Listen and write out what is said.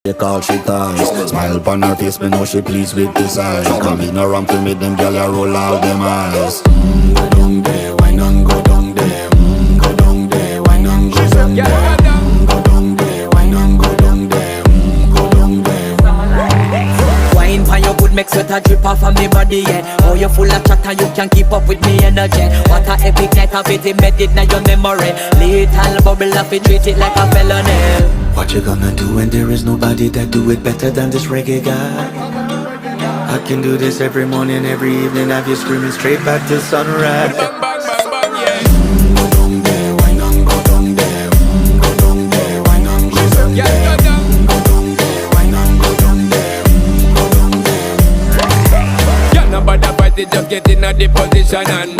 They call she ties. Smile upon her face, me know she pleased with this eyes. Come in around to me, them gyal a roll out them eyes. Go down there, why not go down there? Go down there, why not go down there? Go down there, why not go down there? Go down there. Wine pan your good, make sweat a drip off of me body, yeah. Oh, you full of chatter, you can't keep up with me energy. What a epic night of it, embedded in your memory. Little bubble of it, treat it like a felony. What you gonna do when there is nobody that do it better than this reggae guy? I can do this every morning, every evening, have you screaming straight back to sunrise. Bang, bang, bang, bang, yeah. Go down there, why not go down there? Go down there, why not go down there? Yeah, go down. Go down there, why not go down there? Go down there. Yeah, nobody fight it, just get in a the position and